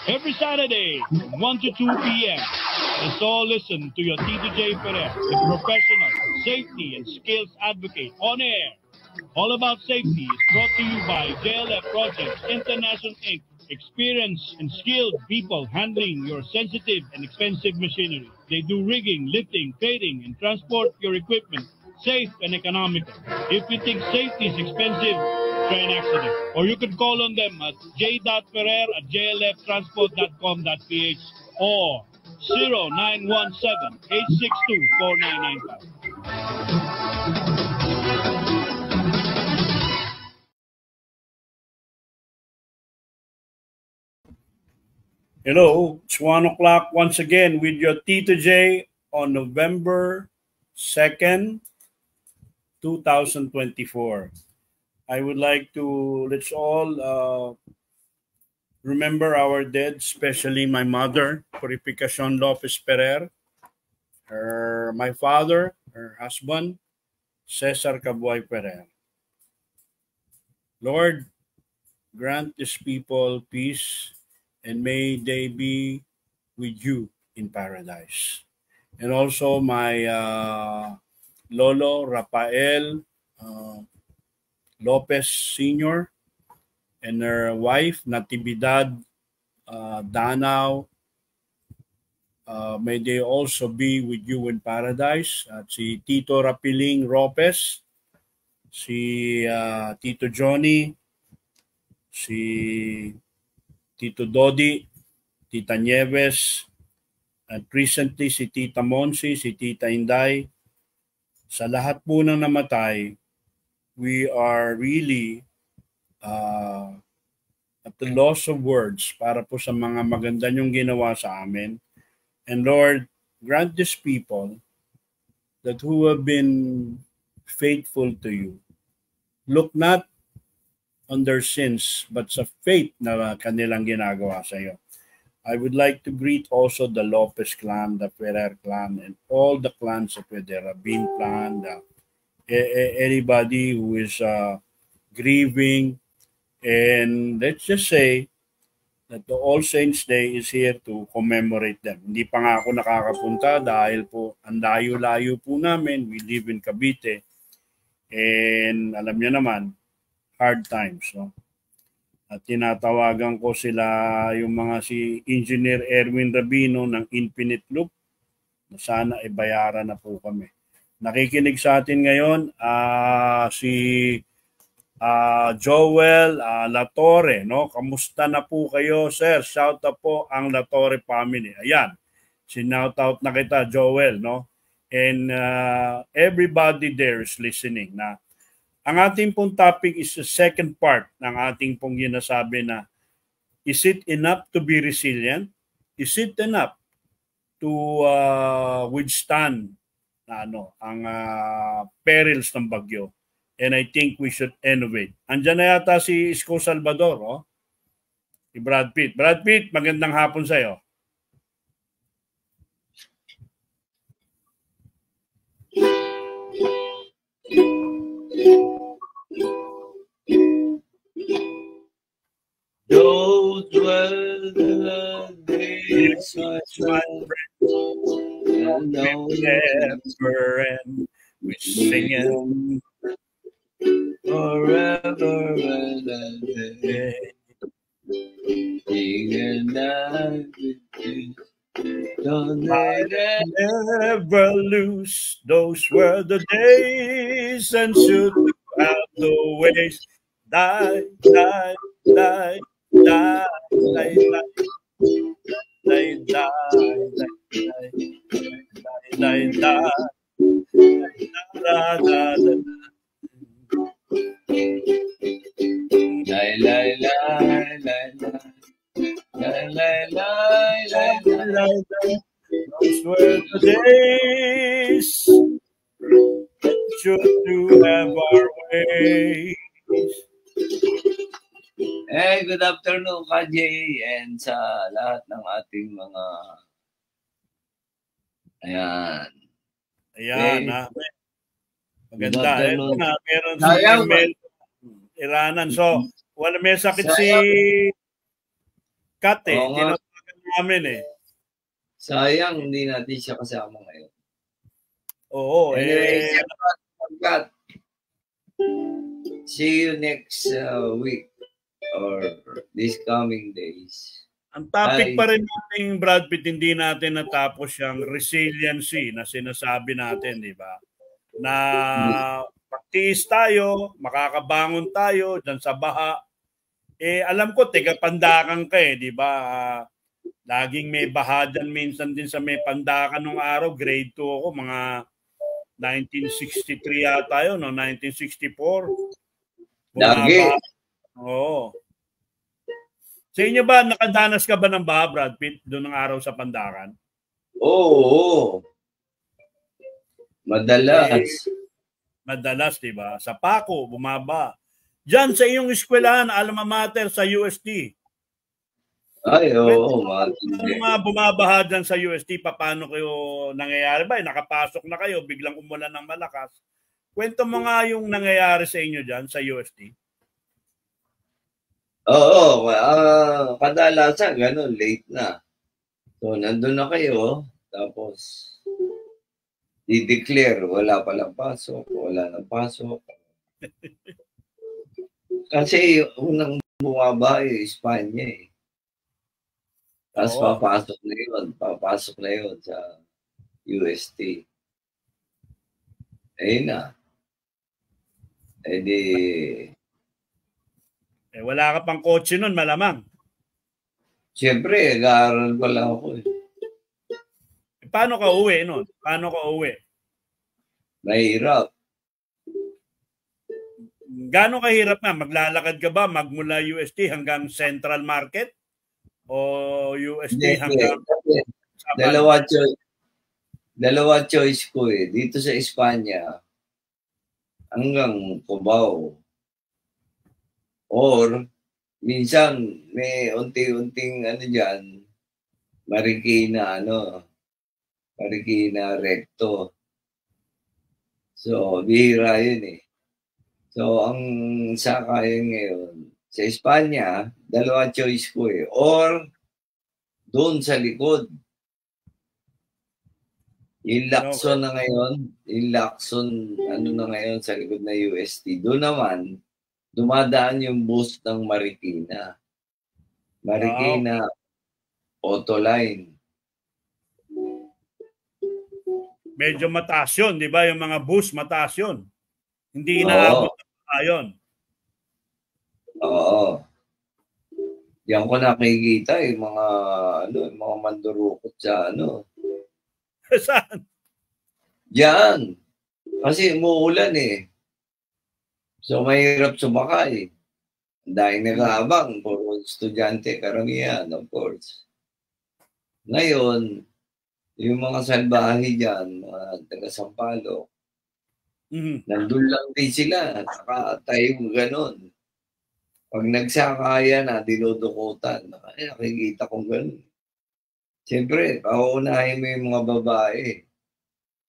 Every Saturday, from 1 to 2 p.m., let's all listen to your Tito J. Ferrer, the professional safety and skills advocate on air. All About Safety is brought to you by JLF Projects International Inc. Experienced and skilled people handling your sensitive and expensive machinery. They do rigging, lifting, trading, and transport your equipment safe and economical. If you think safety is expensive, try an accident. Or you could call on them at j.ferrer@jlftransport.com.ph or 0917-862-4995. Hello, it's 1 o'clock once again with your Tito J on November 2nd, 2024. I would like to, let's all remember our dead, especially my mother, Purificacion Lopez Ferrer, my father, her husband, Cesar Cabuay Ferrer. Lord, grant these people peace, and may they be with you in paradise. And also my Lolo Rafael Lopez Sr. and her wife Natividad Danao. May they also be with you in paradise. At si Tito Rapiling Lopez, si Tito Johnny, si Tito Dodi, Tita Nieves, at recently si Tita Monsi, si Tita Inday. Sa lahat po ng namatay, we are really at the loss of words para po sa mga maganda niyong ginawa sa amin. And Lord, grant these people that who have been faithful to you, look not on their sins, but sa faith na kanilang ginagawa sa iyo. I would like to greet also the Lopez clan, the Ferrer clan, and all the clans of the Rabin clan, anybody who is grieving. And let's just say that the All Saints Day is here to commemorate them. Hindi pa nga ako nakakapunta dahil po ang layo-layo po namin. We live in Cavite. And alam niyo naman, hard times, no? At tinatawagan ko sila, yung mga si Engineer Erwin Rabino ng Infinite Loop, na sana ibayaran na po kami. Nakikinig sa atin ngayon si Joel Latore, no? Kamusta na po kayo, sir? Shout out po ang Latore family. Ayan, sinout out na kita, Joel, no? And everybody there is listening na. Ang ating pong topic is the second part ng ating pong ginasabi na, is it enough to be resilient? Is it enough to withstand ang perils ng bagyo? And I think we should innovate. Andiyan na yata si Isko Salvador, oh? Si Brad Pitt. Brad Pitt, magandang hapon sa'yo. Those were the days, my friend, and never end. We sing it forever and a day. Sing and I don't never lose. Those were the days, and should have the ways. Die, die, die. Die, die, die, die, die, those were the days that should do have our ways. Good afternoon, KJ, and sa lahat ng ating mga ayan. Maganda. Ito na, meron si email Iranan. So, wala may sakit si Kat eh. Oo nga. Tinawagan namin eh. Sayang, hindi natin siya kasama ngayon. Oo. Anyway, Kat, see you next week or these coming days. Ang topic pa rin natin, Brad Pitt, hindi natin natapos yung resiliency na sinasabi natin, di ba? Na magtiis tayo, makakabangon tayo dyan sa baha. Alam ko, Pandakan ka di ba? Laging may baha dyan minsan din sa may Pandakan nung araw. Grade 2 ako, mga 1963 yata yun, no? 1964. Lagi. Oo. Sa inyo ba, nakadanas ka ba ng baha, Brad Pitt, doon ng araw sa Pandakan? Oo. Madalas. Madalas, di ba? Sa Paco, bumaba. Diyan sa iyong eskwelahan, alma mater sa UST. Ay, oo. Mga bumabaha dyan sa UST, paano kayo nangyayari ba? Nakapasok na kayo, biglang umulan ng malakas. Kwento mo nga yung nangyayari sa inyo dyan sa UST. Oo, kadalasan ganun, late na. So, nandun na kayo, tapos i-declare, wala palang pasok, wala nang pasok. Kasi unang bumaba Espanya eh. Tapos papasok na yun sa UST. Ayun na. Wala ka pang kotse nun, malamang. Siyempre, nag-aaral pa lang ako eh. Paano ka uwi nun? Mahirap. Gaano kahirap na? Maglalakad ka ba magmula UST hanggang Central Market? O UST hanggang... Dalawa choice ko eh. Dito sa Espanya, hanggang Cubao. Or, minsan, may unti-unting dyan, Marikina Recto. So, bihira yun eh. So, ang sakayan ngayon, sa Espanya, dalawa choice ko eh. Or, doon sa likod. Yung Lacson na ngayon, na ngayon sa likod na UST. Doon naman, dumadaan yung bus ng Marikina. Auto line. Medyo mataas yun, di ba? Yung mga bus, mataas yun. Hindi inaabot na yun. Oo. Diyan ko nakikita yung mga mandurukot sa Saan? Diyan. Kasi umuulan eh. So, mahirap sumakay. Dahil nag-aabang, puro estudyante, karamihan, of course. Ngayon, yung mga salbahe dyan, mga taga-Sampaloc, nandun lang din sila, nakatayo ganon. Pag nagsakaya na, dinudukutan, nakikita kong ganon. Siyempre, pauunahin mo yung mga babae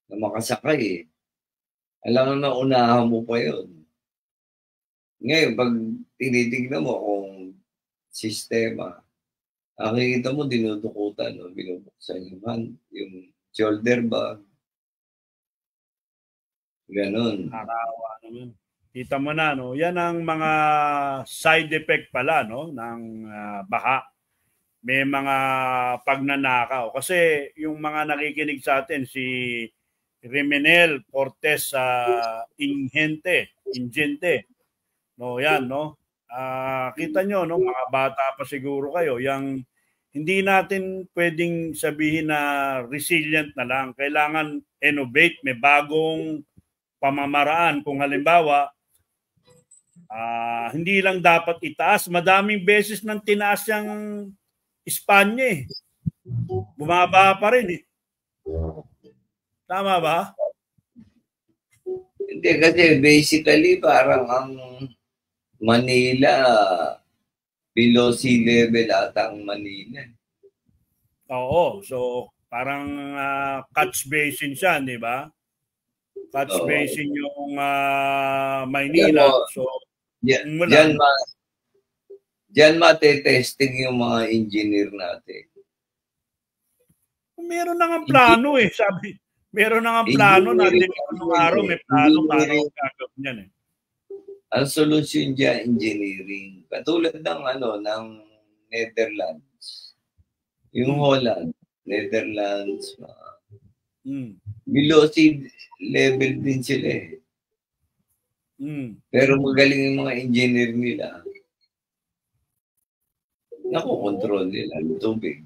na makasakay eh. Alam mo na unahan mo pa yun. Ngayon, pag tinitignan mo kung sistema, nakikita mo dinudukutan, binubuksan yung shoulder bag. Ganon. Nakawa naman. Kita mo na, no? Yan ang mga side effect pala, no? Ng baha. May mga pagnanakaw. Kasi yung mga nakikinig sa atin, si Rimenel Cortez Ingente. No, yan, no? Kita nyo, no? Mga bata pa siguro kayo. Yang hindi natin pwedeng sabihin na resilient na lang. Kailangan innovate. May bagong pamamaraan. Kung halimbawa, hindi lang dapat itaas. Madaming beses nang tinaas yung Espanya eh. Bumaba pa rin eh. Tama ba? Hindi kasi basically parang ang Manila below sea level ata ang Manila. Oo. So parang catch basin siya, di ba? Catch basin yung Maynila. So Diyan mate-testing yung mga engineer natin. Meron na nga plano eh. Sabi, meron na nga plano natin nung araw. May plano paano gagawin yan eh. Ang solusyon dyan, engineering. Katulad ng ng Netherlands. Yung Holland, Netherlands, below sea level din sila eh. Pero magaling yung mga engineer nila. Nakokontrol nila yung tubig.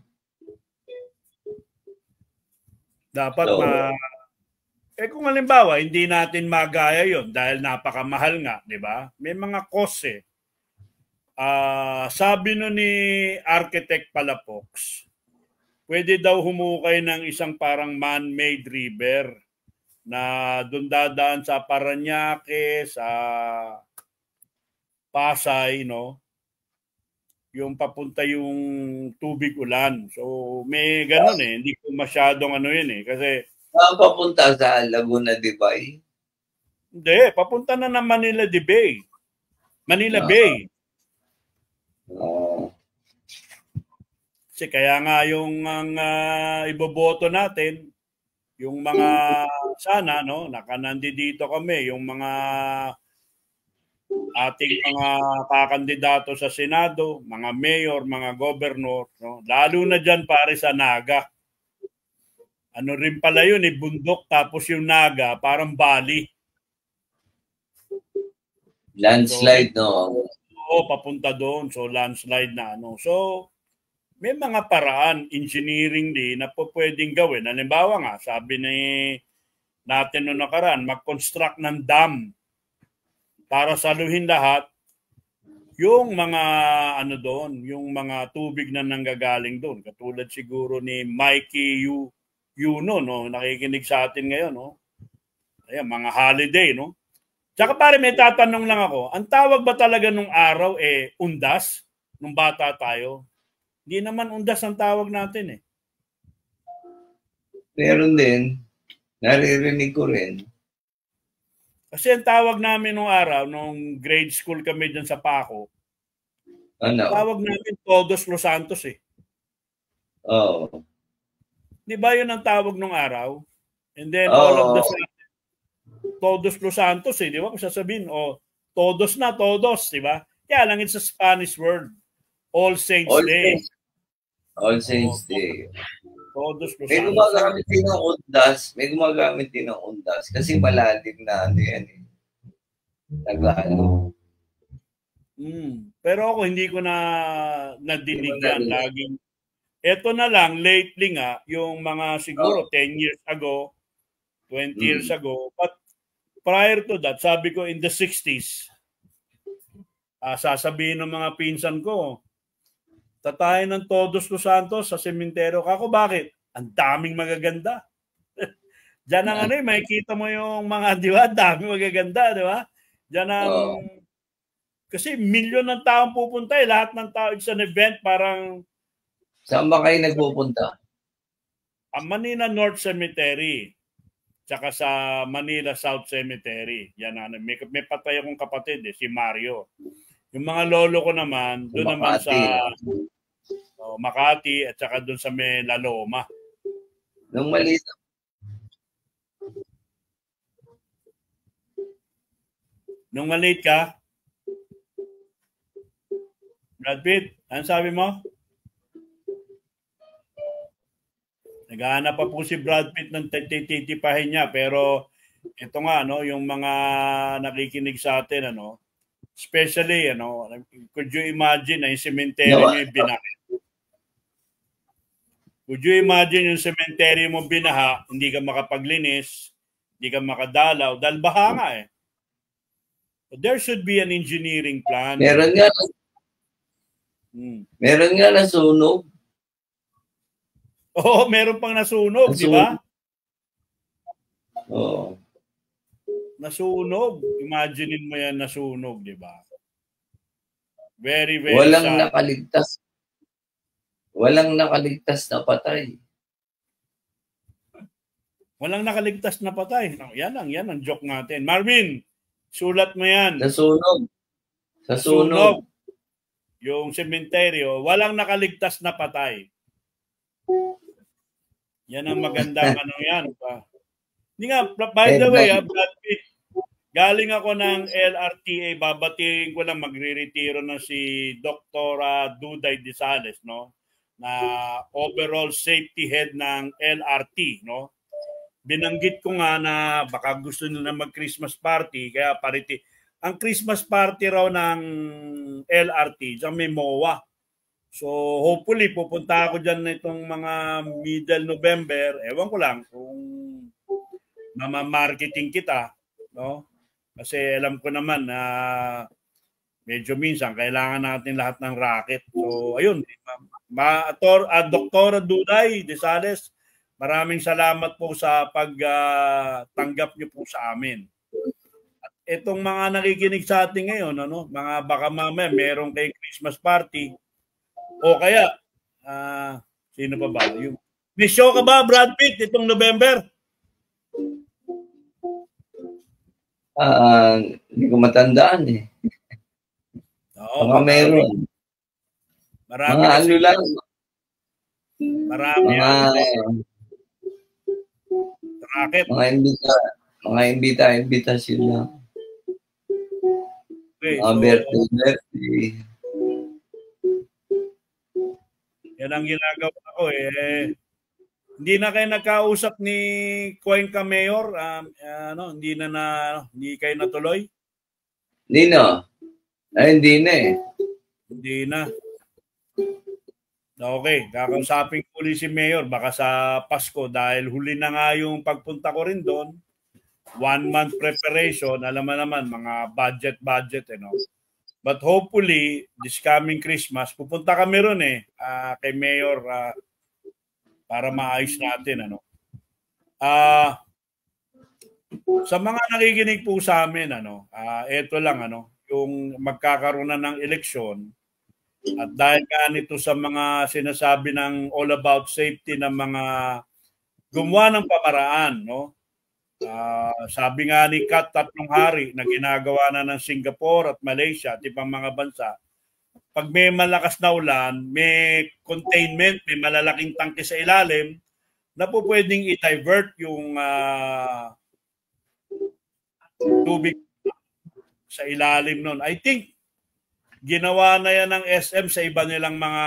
Dapat kung halimbawa, hindi natin magaya yon dahil napakamahal nga, di ba? May mga cost eh. Sabi no ni Architect Palafox, pwede daw humukay ng isang parang man-made river na doon dadaan sa Parañaque, sa Pasay, no? Yung papunta yung tubig ulan. So, may ganun eh. Hindi ko masyadong yun eh. Kasi papunta sa Laguna de Bay? Hindi. Papunta na ng Manila de Bay. Manila Bay. Kasi kaya nga yung iboboto natin, yung mga sana, no? Nakanandito kami, yung mga ating mga kakandidato sa Senado, mga mayor, mga gobernador, no? Lalo na dyan pare sa Naga. Ano rin pala yun, bundok tapos yung Naga, parang Bali. Landslide, no? Oo, papunta doon. So, landslide na So, may mga paraan, engineering din na pwedeng gawin. Halimbawa nga, sabi natin noong nakaraan, mag-construct ng dam para saluhin lahat yung mga doon, yung mga tubig na nanggagaling doon. Katulad siguro ni Mikey Yuno, no, nakikinig sa atin ngayon, no. Ayan, mga holiday, no. Tsaka pare, may tatanong lang ako, ang tawag ba talaga nung araw undas nung bata tayo? Hindi naman undas ang tawag natin eh. Meron din. Naririnig ko rin. Kasi ang tawag namin nung araw, nung grade school kami dyan sa Paco, tawag namin Todos Los Santos eh. Oo. Di ba yun ang tawag nung araw? And then all of the Todos Los Santos eh, di ba? Kung sasabihin, todos na, todos, di ba? Kaya lang it's a Spanish word. All Saints Day. All Saints Day. Todos Los Santos. May gumagamit din ng undas. May gumagamit din ng undas. Kasi malalim na yan eh. Tagalog. Pero ako hindi ko na nadinig yan. Laging. Ito na lang, lately nga, yung mga siguro 10 years ago, 20 years ago, but prior to that, sabi ko in the 60s, sasabihin ng mga pinsan ko, tatayin ng Todos Los Santos sa sementeryo. Kako, bakit? Ang daming magaganda. Diyan ang makikita mo yung mga, di ba? Daming magaganda, di ba? Diyan ang, kasi milyon ng taong pupunta lahat ng tao, it's an event, parang, saan ba kayo nagpupunta? Manila North Cemetery. Tsaka sa Manila South Cemetery. Yan may patay akong kapatid si Mario. Yung mga lolo ko naman, doon naman sa Makati at saka doon sa Laloma. Nung maliit. Nung maliit ka? Brad Pitt, ano sabi mo? Naghahanap pa po si Brad Pitt ng titipahin niya, pero ito nga yung mga nakikinig sa atin especially could you imagine na yung cemetery niyo yung binaha? Could you imagine yung cemetery mo binaha, hindi ka makapaglinis, hindi ka makadalaw dahil baha nga eh. So there should be an engineering plan. Meron nga meron nga nasunog. Meron pang nasunog, di ba? Nasunog. Imaginein mo yan, nasunog, di ba? Very, very walang sad. Nakaligtas. Walang nakaligtas na patay. Walang nakaligtas na patay. Yan ang joke natin. Marvin, sulat mo yan. Sa sunog. yung sementeryo, walang nakaligtas na patay. Yan ang magandang ano yan. Hindi nga, by the way, Brad Pitt, galing ako ng LRTA, babatiin ko lang, magre-retiro na si Dr. Duday de Sales, no? Na overall safety head ng LRT, no? Binanggit ko nga na baka gusto nila mag-Christmas party, kaya parity. Ang Christmas party raw ng LRT, diyan may MOA. So hopefully pupunta ako dyan na itong mga middle November. Ewan ko lang kung mamamarketing kita, no? Kasi alam ko naman na medyo minsan kailangan natin lahat ng racket. So ayun, Dr. Duday de Sales, maraming salamat po sa pagtanggap niyo po sa amin. At itong mga nakikinig sa atin ngayon, ano, mga baka mamaya merong kay Christmas party o kaya sino pa ba? May show ka ba, Brad Pitt, itong November? Hindi ko matandaan eh. Oo, mga meron. Marami mga ano lang. Marami racket. Mga imbita sila. Okay, mga birthday. Yan ang ginagawa ko eh. Hindi na kayo nagkausap ni Cuenca Mayor, hindi kayo natuloy? Hindi na. Hindi na eh. Hindi na. Okay, kakausapin ko ulit si Mayor baka sa Pasko dahil huli na nga yung pagpunta ko rin doon. 1 month preparation, alam mo naman, mga budget, no? But hopefully, this coming Christmas, pupunta kami ron kay Mayor para maayos natin, ano. Sa mga nakikinig po sa amin, ito lang, yung magkakaroon na ng eleksyon, at dahil ganito sa mga sinasabi ng all about safety ng mga gumawa ng pamaraan, no? Sabi nga ni Kat Tatlong Hari na ginagawa na ng Singapore at Malaysia at ibang mga bansa, pag may malakas na ulan, may containment, may malalaking tangke sa ilalim na po pwedeng i-divert yung tubig sa ilalim nun. I think ginawa na yan ng SM sa iba nilang mga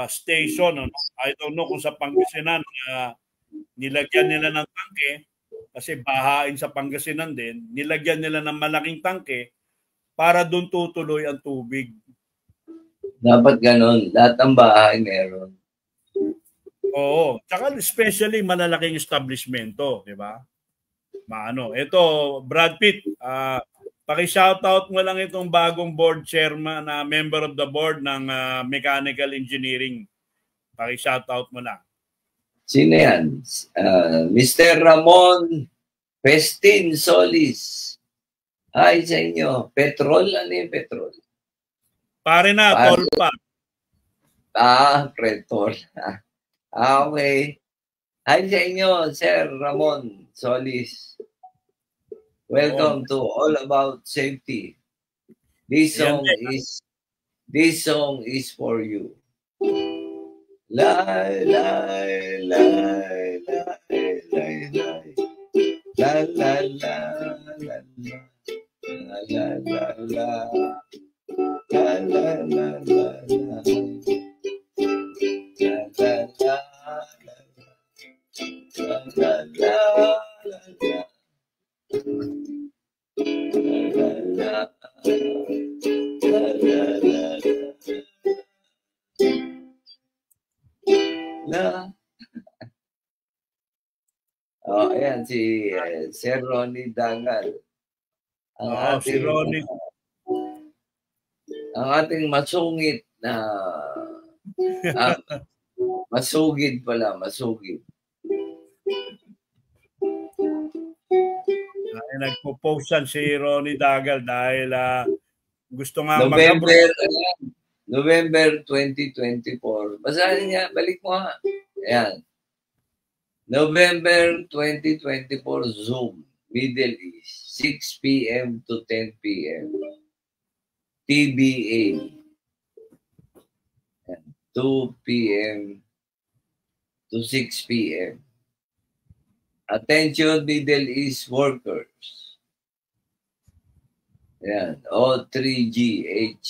station. No? I don't know kung sa Pangasinan nilagyan nila ng tangke kasi bahain sa Pangasinan din, nilagyan nila ng malaking tangke para doon tutuloy ang tubig. Dapat ganun. Lahat ng bahay meron. Oo. Tsaka especially malalaking establishmento, di ba? Ito, Brad Pitt, paki-shoutout mo lang itong bagong board chairman na member of the board ng mechanical engineering. Paki-shoutout mo lang. Sino yan? Mr. Ramon Festin Solis. Hi sa inyo. Petrol? Ano yung petrol? Pare na, tol pa. Petrol. Okay. Hi sa inyo, Sir Ramon Solis. Welcome to All About Safety. This song is for you. Lai, lai, lai, lai, lai, lai. La, la, la, la, la. La, la, la, la. La, la, la, la, la. La, la, la, la. La, la, la, la. Ayan si Sir Ronnie Dangal. Si Ronnie. Ang ating masungit na masugid pala, masugid. Nagpo-post yan si Ronnie Dagal dahil gusto nga November 2024. Basahin niya, balik mo ha. Ayan. November 2024 Zoom, Middle East, 6 p.m. to 10 p.m. TBA. 2 p.m. to 6 p.m. Attention Middle East workers. Yan. O3GHSE.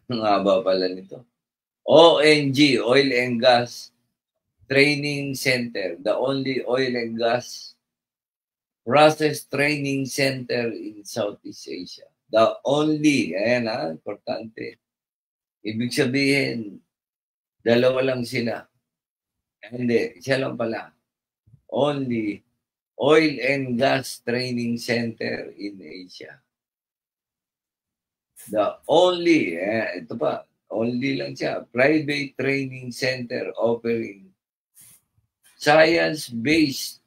Ang haba pala nito. ONG, Oil and Gas Training Center. The only oil and gas process training center in Southeast Asia. The only. Ayan importante. Ibig sabihin, dalawa lang sila. Hindi, siya lang pala. Only oil and gas training center in Asia. The only, ito pa, only lang siya, private training center offering science-based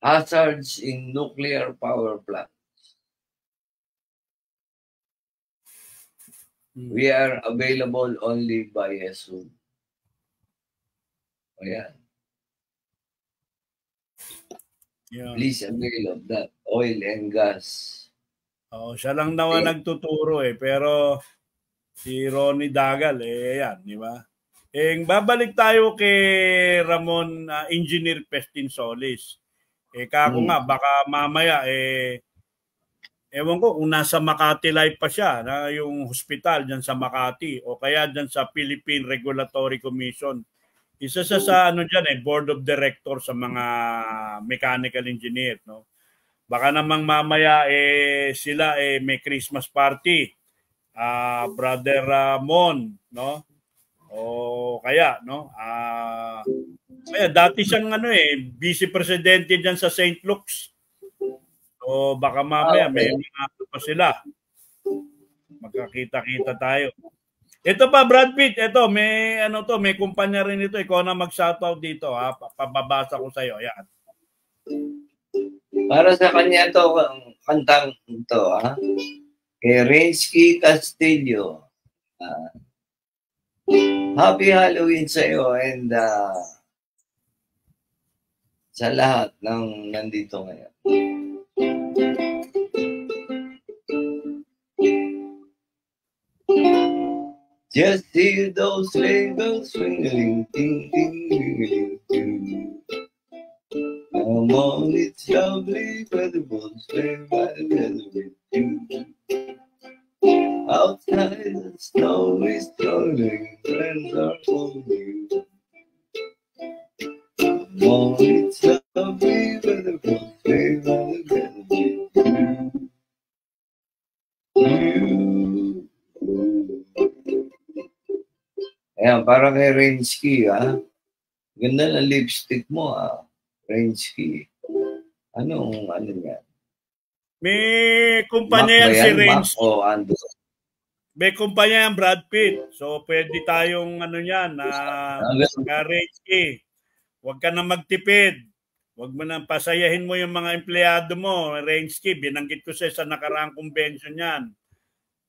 hazards in nuclear power plants. We are available only via Zoom. Ayan. Yeah. Please avail of that oil and gas. Siya lang naman nagtuturo pero si Ronnie Dagal yan, di ba? Babalik tayo kay Ramon Engineer Pestin Solis. Kako nga baka mamaya ewan ko kung nasa Makati Live pa siya, na yung hospital diyan sa Makati o kaya diyan sa Philippine Regulatory Commission. Isa sa diyan Board of Directors sa mga mechanical engineer, no? Baka namang mamaya sila may Christmas party. Brother Ramon, no? O kaya no? Kaya dati siyang vice presidente diyan sa St. Luke's. So baka mamaya may mga pa sila. Magkakita-kita tayo. Ito pa Brad Pitt, ito may may kumpanya rin ito. Ikaw na mag-shoutout dito Pababasa ko sa iyo. Ayan. Para sa kanya to kantang ito kay Rensky Castillo. Happy Halloween sa iyo and sa lahat ng nandito ngayon. Just hear those sleigh bells ringing, ding, ding, ding, ding. Come on, it's lovely, weather won't stay by the weather with you. Outside the snow is falling, friends are holding you. Come on, it's lovely, weather won't stay by the weather with you. Ayan, parang kay Rensky, Ganda ng lipstick mo, Rensky. Ano yan? May kumpanya yan si Rensky. Mac o Andro? May kumpanya yan Brad Pitt. So pwede tayong Rensky. Huwag ka na magtipid. Huwag mo na pasayahin mo yung mga empleyado mo. Rensky, binanggit ko sa nakaraang convention yan.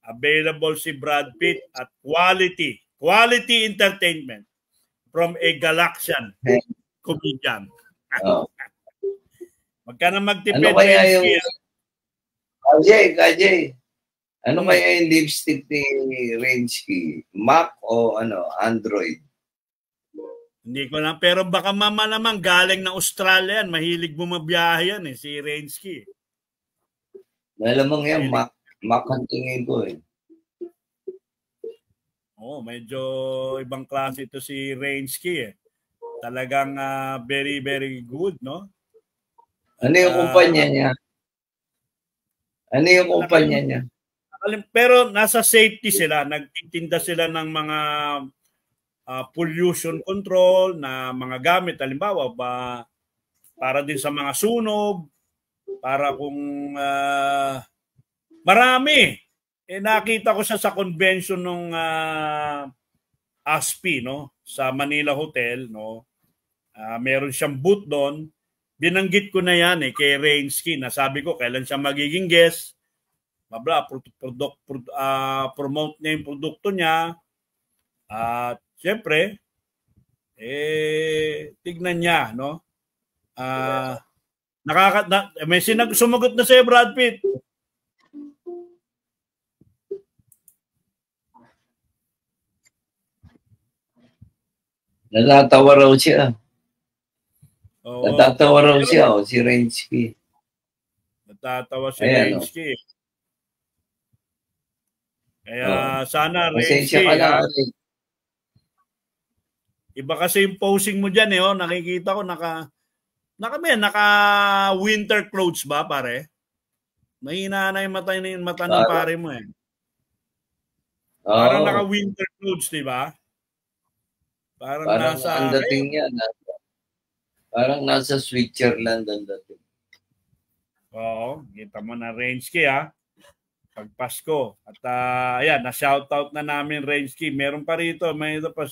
Available si Brad Pitt at Quality entertainment from a Galaxian comedian. Huwag ka na magtipid. Ano kaya yung... Kajay, ano kaya yung lipstick ni Rensky? Mac o Android? Hindi ko lang. Pero baka mama naman galing ng Australia yan. Mahilig bumabiyahe yan si Rensky. Malamang yan, Mac ang tingin ko medyo ibang klase ito si Rensky Talagang very, very good, no? Ano yung kumpanya niya? Ano yung kumpanya niya? Pero nasa safety sila. Nagtitinda sila ng mga pollution control na mga gamit. Halimbawa, para din sa mga sunog, para kung marami. Nakita ko siya sa convention ng ASPI, no? Sa Manila Hotel, no? Meron siyang booth doon. Binanggit ko na yan kay Rensky. Nasabi ko kailan siya magiging guest. Promote niya yung produkto niya. At siyempre, tignan niya, no? May sumagot na sa'yo, Brad Pitt. Natatawa raw siya. Oo. Natatawa raw siya, si Rensky. Natatawa si Ayan, Rensky. Kaya sana Pasensya Rensky, ka na. Iba kasi yung posing mo dyan, nakikita ko naka winter clothes ba, pare? Mahina na yung mata ng pare mo eh. Parang naka winter clothes, di ba? Parang nasa... ang dating niya. Parang nasa Switzerland ang dating. Oo, kita mo na Rensky pag Pasko. At ayan, na-shoutout na namin Rensky. Meron pa rito, may ito pa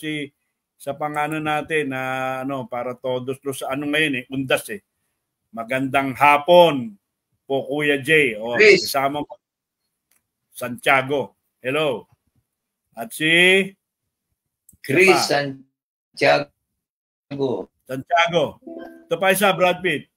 sa pangano natin na para todos sa ngayon undas eh. Magandang hapon po Kuya Jay. Kasama mo Santiago. Hello. At si Chris Santiago. Ito pa isa, Brad Pitt.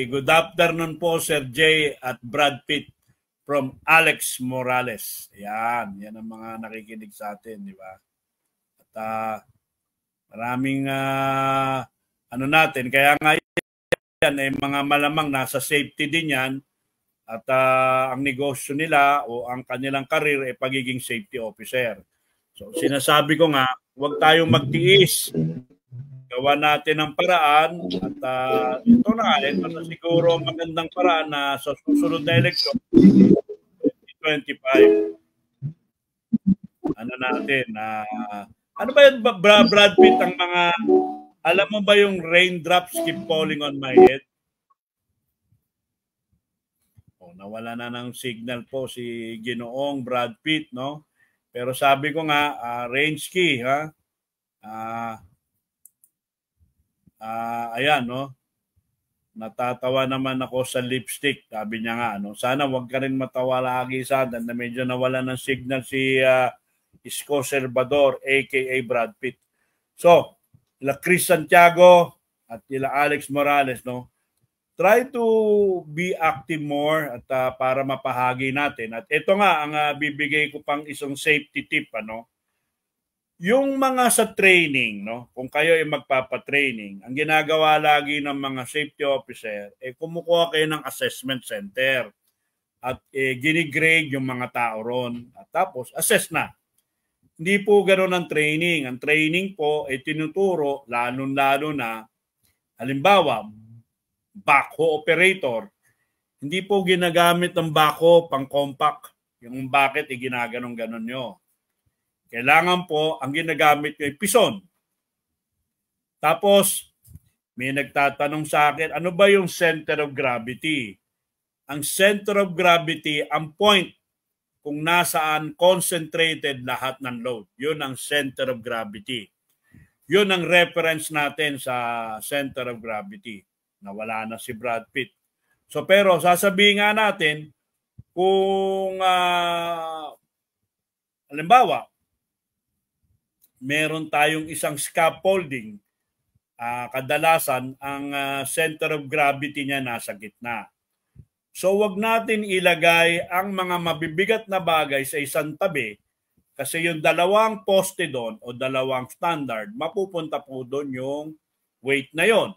Good afternoon po Sir Jay at Brad Pitt from Alex Morales. Yan ang mga nakikinig sa atin, di ba? At maraming natin, kaya nga yan mga malamang nasa safety din yan at ang negosyo nila o ang kanilang career ay pagiging safety officer. So sinasabi ko nga, huwag tayong magtiis. Gawa natin ang paraan at ito na siguro magandang paraan na sa susunod na eleksyon 2025 ano ba yun Brad Pitt ang mga alam mo ba yung raindrops keep falling on my head? Nawala na ng signal po si Ginoong Brad Pitt, no? Pero sabi ko nga Rensky ayan, no? Natatawa naman ako sa lipstick. Sabi niya nga, sana wag ka rin matawa lagi sa atin na medyo nawala ng signal si Isko Salvador, aka Brad Pitt. So, ila Chris Santiago at ila Alex Morales, no? Try to be active more at para mapahagi natin. At ito nga ang bibigay ko pang isang safety tip, Yung mga sa training, kung kayo ay magpapatraining, ang ginagawa lagi ng mga safety officer, kumukuha kayo ng assessment center at ginigrade yung mga tao ron. At tapos, assess na. Hindi po ganoon ang training. Ang training po ay tinuturo, lalo-lalo na, halimbawa, backhoe operator, hindi po ginagamit ng backhoe pang compact. Yung bakit ginaganon-ganon nyo. Kailangan po, ang ginagamit nyo ay pison. Tapos, may nagtatanong sa akin, ano ba yung center of gravity? Ang center of gravity, ang point kung nasaan concentrated lahat ng load. Yun ang center of gravity. Yun ang reference natin sa center of gravity. Nawala na si Brad Pitt. So, pero sasabihin nga natin, kung halimbawa, meron tayong isang scaffolding, kadalasan ang center of gravity niya nasa gitna. So wag natin ilagay ang mga mabibigat na bagay sa isang tabi kasi yung dalawang poste doon o dalawang standard, mapupunta po doon yung weight na yon.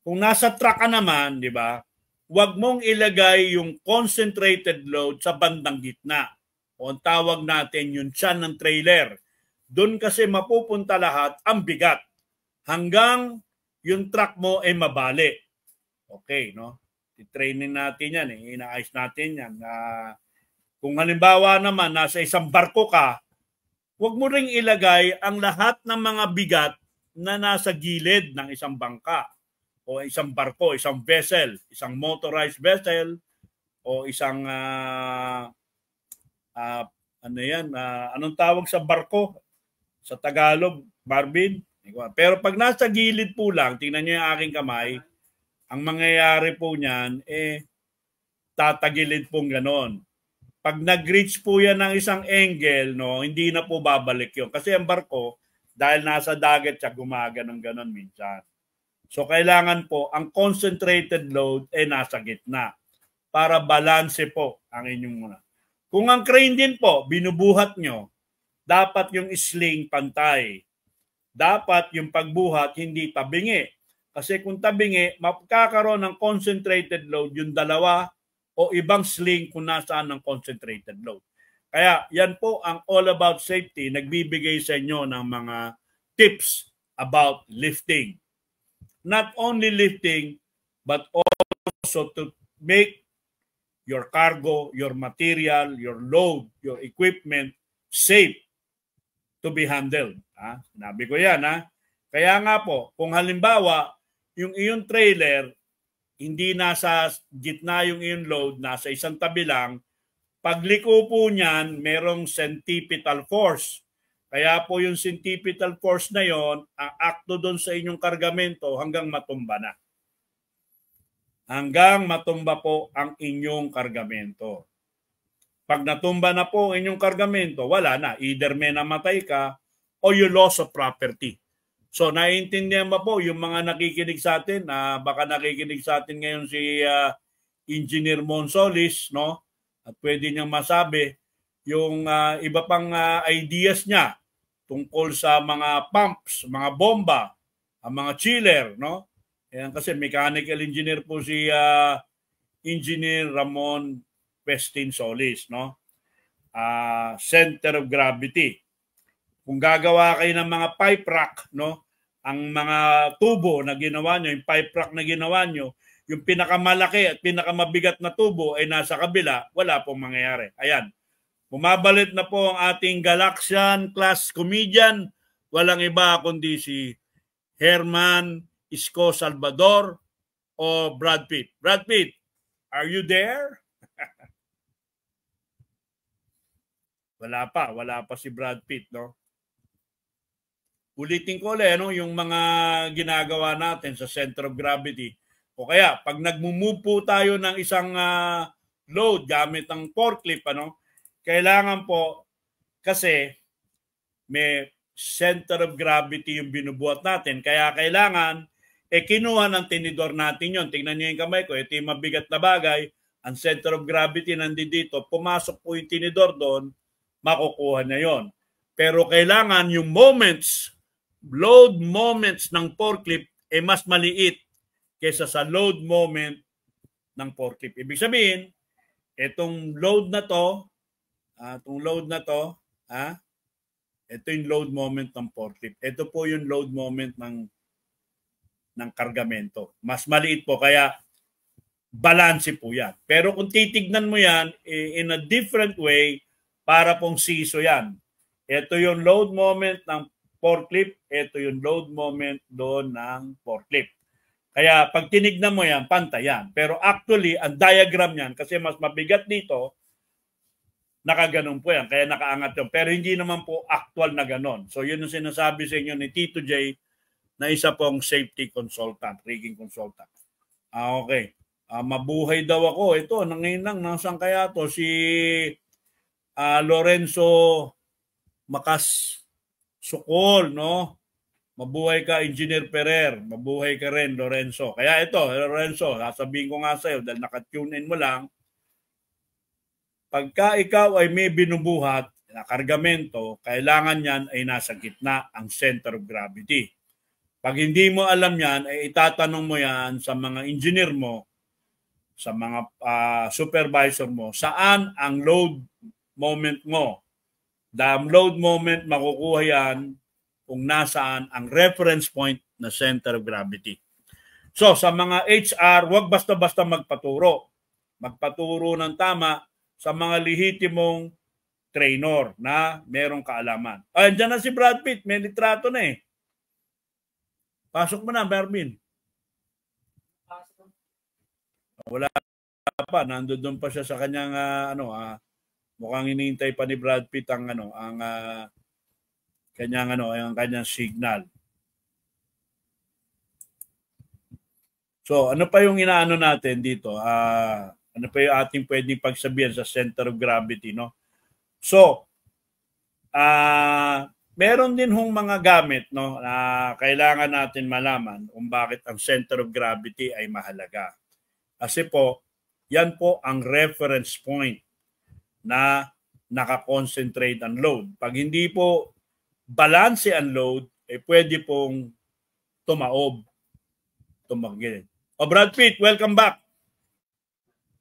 Kung nasa truck ka naman, di ba, wag mong ilagay yung concentrated load sa bandang gitna. O ang tawag natin yung tiyan ng trailer. Doon kasi mapupunta lahat ang bigat hanggang yung truck mo ay mabali. Okay, no? I-training natin yan, inaayos natin yan. Kung halimbawa naman nasa isang barko ka, huwag mo ring ilagay ang lahat ng mga bigat na nasa gilid ng isang bangka o isang barko, isang vessel, isang motorized vessel o isang anong tawag sa barko? Sa Tagalog, Marvin. Pero pag nasa gilid po lang, tingnan nyo yung aking kamay, ang mangyayari po niyan, tatagilid pong ganon. Pag nag-reach po yan ng isang angle, hindi na po babalik yun. Kasi ang barko, dahil nasa dagat siya, gumaganon ganon minsan. So kailangan po, ang concentrated load nasa gitna. para balanse po ang inyong muna. Kung ang crane din po, binubuhat nyo, dapat yung sling pantay. Dapat yung pagbuhat hindi tabingi. Kasi kung tabingi, magkakaroon ng concentrated load yung dalawa o ibang sling kung nasaan ng concentrated load. Kaya yan po ang All About Safety, nagbibigay sa inyo ng mga tips about lifting. Not only lifting, but also to make your cargo, your material, your load, your equipment safe to be handled. Sinabi ko yan. Kaya nga po, kung halimbawa, yung iyong trailer, hindi nasa gitna yung iyong load, nasa isang tabi lang, pagliko po niyan, merong centripetal force. Kaya po yung centripetal force na yon, ang akto doon sa inyong kargamento hanggang matumba na. Hanggang matumba po ang inyong kargamento. Pag natumba na po ang inyong kargamento, wala na. Either may namatay ka o you loss of property. So naiintindihan ba po yung mga nakikinig sa atin? Baka nakikinig sa atin ngayon si Engineer Monsolis, no? At pwede niyang masabi yung iba pang ideas niya tungkol sa mga pumps, mga bomba, ang mga chiller, no? Ayan, kasi mechanical engineer po si Engineer Ramon Pestin Solis, no? Center of gravity. Kung gagawa kayo ng mga pipe rack, no? Ang mga tubo na ginawa nyo, yung pipe rack na ginawa nyo, yung pinakamalaki at pinakamabigat na tubo ay nasa kabila, wala pong mangyayari. Ayan. Bumabalit na po ang ating Galaxian class comedian. Walang iba kundi si Herman Isko Salvador o Brad Pitt. Brad Pitt, are you there? Wala pa si Brad Pitt, no? Ulitin ko ulit, no, yung mga ginagawa natin sa center of gravity. O kaya, pag nagmumove po tayo ng isang load gamit ang forklift, kailangan po kasi may center of gravity yung binubuhat natin. Kaya kailangan, kinuha ng tinidor natin yon. Tingnan niyo yung kamay ko, ito yung mabigat na bagay. Ang center of gravity nandito, pumasok po yung tinidor doon, makukuha na yon. Pero kailangan yung load moments ng forklift mas maliit kaysa sa load moment ng forklift. Ibig sabihin, itong load na to, ito yung load moment ng forklift. Ito po yung load moment ng kargamento. Mas maliit po, kaya balance po yan. Pero kung titignan mo yan in a different way, para pong siso yan. Ito yung load moment ng forklift, ito yung load moment doon ng forklift. Kaya pag tinignan mo yan, pantay yan. Pero actually, ang diagram yan, kasi mas mabigat dito, nakaganon po yan. Kaya nakaangat yun. Pero hindi naman po actual na ganon. So yun ang sinasabi sa inyo ni Tito J na isa pong safety consultant, rigging consultant. Okay. Mabuhay daw ako. Ito, nangayon lang, nasaan kaya to? Si Lorenzo Macas Sukol, no? Mabuhay ka, Engineer Ferrer. Mabuhay ka rin, Lorenzo. Kaya ito, Lorenzo, sasabihin ko nga sa'yo, dahil nakatune in mo lang, pagka ikaw ay may binubuhat na kargamento, kailangan yan ay nasa gitna ang center of gravity. Pag hindi mo alam yan, ay itatanong mo yan sa mga engineer mo, sa mga supervisor mo, saan ang load moment mo. The load moment, makukuha yan kung nasaan ang reference point na center of gravity. So, sa mga HR, huwag basta-basta magpaturo. Magpaturo ng tama sa mga lehitimong trainer na merong kaalaman. Andiyan na si Brad Pitt, may litrato na eh. Pasok mo na, Bermin. Wala pa, nandoon pa siya sa kanyang mukhang hinihintay pa ni Brad Pitt ang kanyang signal. So, ano pa yung inaano natin dito? Ano pa yung ating pwedeng pagsabihan sa center of gravity, no? So, meron din hong mga gamit, no, na kailangan natin malaman kung bakit ang center of gravity ay mahalaga. Kasi po, yan po ang reference point na nakakonsentrate ang load. Pag hindi po balance ang load, pwede pong tumaob. Tumagil. Brad Pitt, welcome back.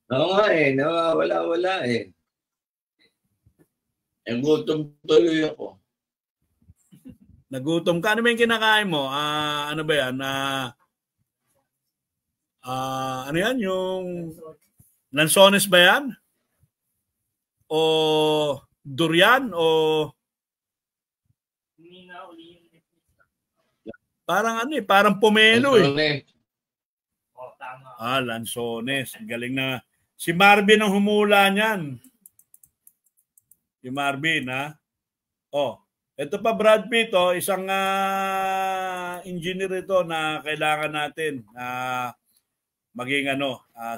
Oo nga nawawala-wala eh. Gutom tuloy ako. Nagutom ka? Ano ba yung kinakain mo? Ano ba yan? Ano yan? Yung lansones ba yan? O durian? O parang ano eh, parang pomelo eh. Lansones. Galing na. Si Marvin ang humula niyan. Si Marvin, ha? Ito pa Brad Pitt, isang engineer ito na kailangan natin maging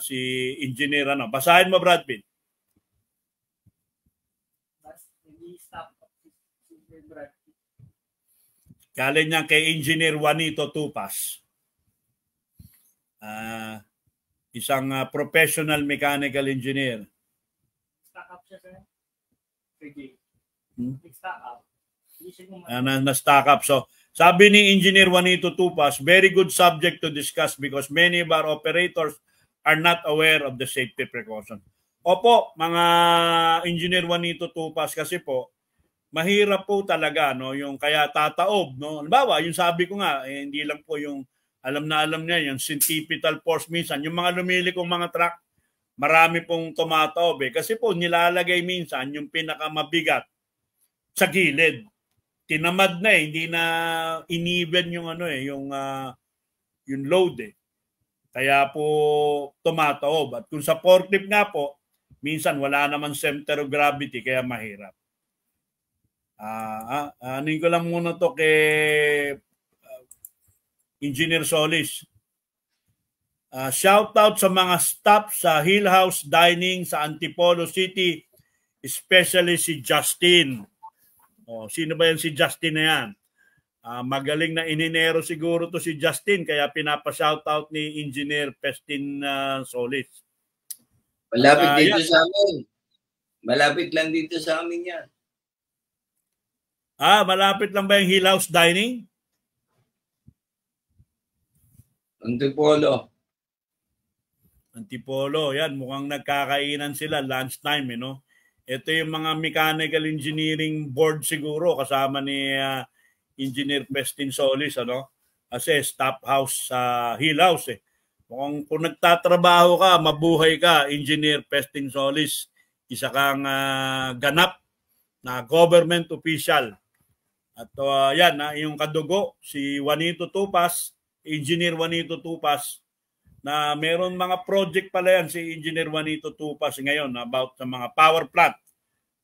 si engineer Basahin mo Brad Pitt. Galing niya kay Engineer Juanito Tupas. Isang professional mechanical engineer. Stack up siya, sir. Sige. Stack up. Na-stack up. So, sabi ni Engineer Juanito Tupas, very good subject to discuss because many of our operators are not aware of the safety precautions. Opo, mga Engineer Juanito Tupas, kasi po, mahirap po talaga, yung kaya tataob, Halimbawa, yung sabi ko nga, hindi lang po yung alam niya, yung centripetal force minsan, yung mga lumili kong mga truck, marami pong tumataob kasi po nilalagay minsan yung pinakamabigat sa gilid. Tinamad na hindi na in-even yung yung load Kaya po tumataob. At kung sa forklift nga po, minsan wala naman center of gravity kaya mahirap. Anin ko lang muna to kay Engineer Solis. Shout out sa mga staff sa Hill House Dining sa Antipolo City, especially si Justin. Sino ba yan si Justin na yan? Magaling na ininero siguro to si Justin kaya pinapa-shout out ni Engineer Pestin Solis. Malapit dito sa amin. Malapit lang dito sa amin yan. Malapit lang ba yung Hill House Dining? Antipolo, yan. Mukhang nagkakainan sila lunchtime, Ito yung mga mechanical engineering board siguro kasama ni Engineer Pestin Solis, Kasi staff house sa Hill House, Mukhang kung nagtatrabaho ka, mabuhay ka, Engineer Pestin Solis. Isa kang ganap na government official. At yan, yung kadugo, si Juanito Tupas, Engineer Juanito Tupas, na meron mga project pala yan si Engineer Juanito Tupas ngayon about sa mga power plant.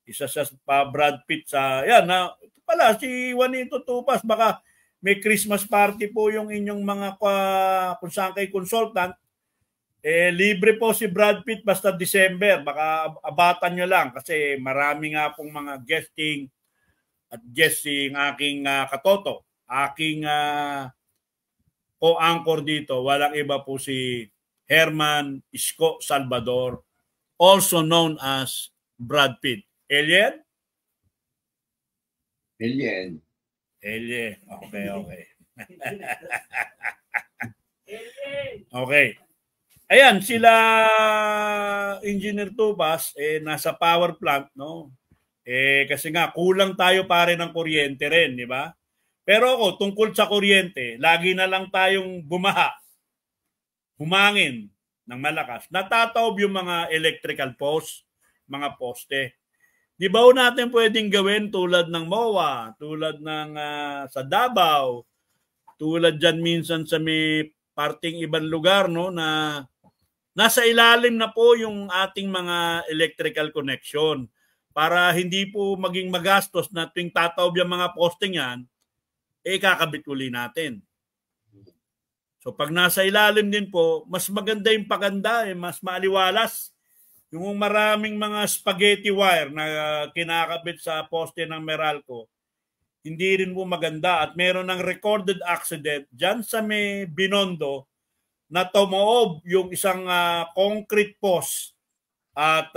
Isa sa Brad Pitt sa, yan, ito pala si Juanito Tupas, baka may Christmas party po yung inyong mga kung saan kay consultant. Libre po si Brad Pitt basta December, baka abatan nyo lang kasi marami nga pong mga guesting at guesting aking katoto, aking co-anchor dito, walang iba po si Herman Isko Salvador, also known as Brad Pitt. Alien? Alien. Okay. Okay. Ayan, sila Engineer Tupas, nasa power plant, kasi nga, kulang tayo pare ng kuryente rin, di ba? Pero ako, tungkol sa kuryente, lagi na lang tayong humangin ng malakas. Natataob yung mga electrical post, mga poste. Di ba natin pwedeng gawin tulad ng MOA, tulad ng sa Davao, tulad dyan minsan sa may parting ibang lugar, na nasa ilalim na po yung ating mga electrical connection para hindi po maging magastos na tuwing tataob yung mga posting yan, kakabit uli natin. So pag nasa ilalim din po, mas maganda yung paganda, mas maaliwalas. Yung maraming mga spaghetti wire na kinakabit sa poste ng Meralco, hindi rin po maganda. At meron ng recorded accident dyan sa may Binondo na tumoob yung isang concrete post at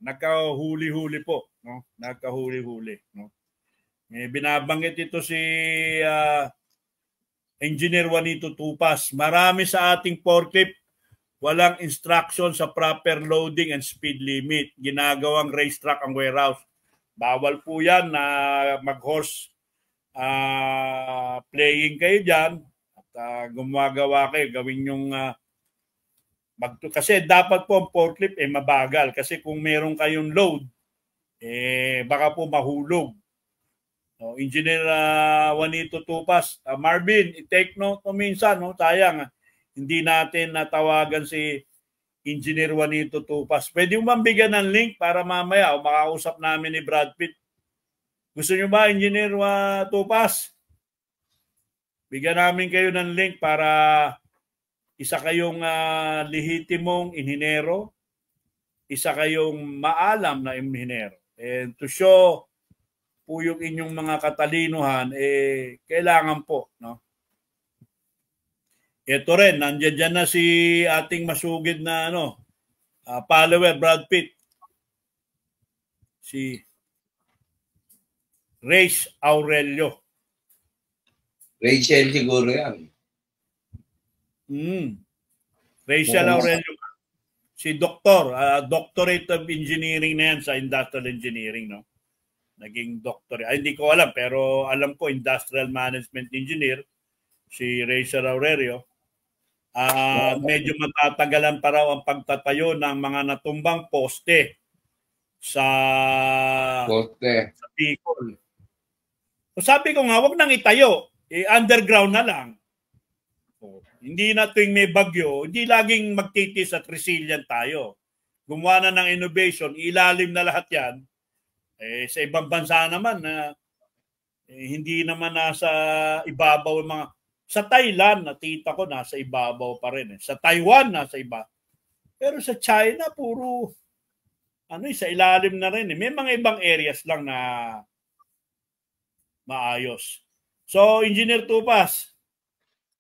nagkahuli-huli po, no? Nagkahuli-huli, no? Binabanggit ito si Engineer Juanito Tupas. Marami sa ating forklift walang instruction sa proper loading and speed limit. Ginagawang racetrack ang warehouse. Bawal po yan na mag-horse playing kayo dyan at gumagawa kayo. Gawin yung kasi dapat po ang forklift mabagal. Kasi kung meron kayong load, baka po mahulog. No, Engineer Juanito Tupas, Marvin, i-take note mo minsan, no? Sayang, hindi natin natawagan si Engineer Juanito Tupas. Pwede mo bigyan ng link para mamaya makausap namin ni Brad Pitt. Gusto nyo ba, Engineer Tupas? Bigyan namin kayo ng link para isa kayong lehitimong inhinero, isa kayong maalam na inhinero. And to show po yung inyong mga katalinuhan, kailangan po, no? Ito rin, nandiyan dyan na si ating masugid na follower, Brad Pitt. Si Rach Aurelio. Rachel siguro yan. Rachel Aurelio. Si Doctorate of Engineering na yan sa Industrial Engineering, no? Naging doctorate. Hindi ko alam, pero alam ko Industrial Management Engineer si Rachel Aurelio. Medyo matatagalan pa raw ang pagtatayo ng mga natumbang poste sa Bicol. So sabi ko nga, wag nang itayo. Underground na lang. Hindi na tuwing may bagyo, hindi laging magtitis at resilient tayo. Gumawa na ng innovation, ilalim na lahat yan. Sa ibang bansa naman, hindi naman nasa ibabaw yung mga... Sa Thailand, natita ko, nasa ibabaw pa rin. Sa Taiwan, nasa iba. Pero sa China, puro... sa ilalim na rin. May mga ibang areas lang na maayos. So, Engineer Tupas,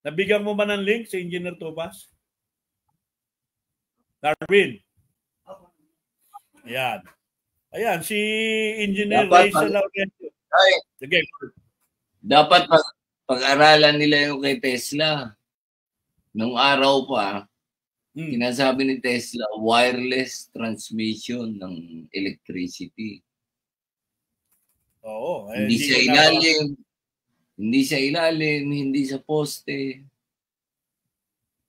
nabigyan mo ba ng link si Engineer Tupas? Darwin. Ayan. Ayan, si Engineer Rachel Aurelio. Sige. Dapat pag-aralan nila yung kay Tesla. Nung araw pa, sinasabi ni Tesla, wireless transmission ng electricity. Oo. Hindi sa ilalim. Hindi sa ilalim, hindi sa poste.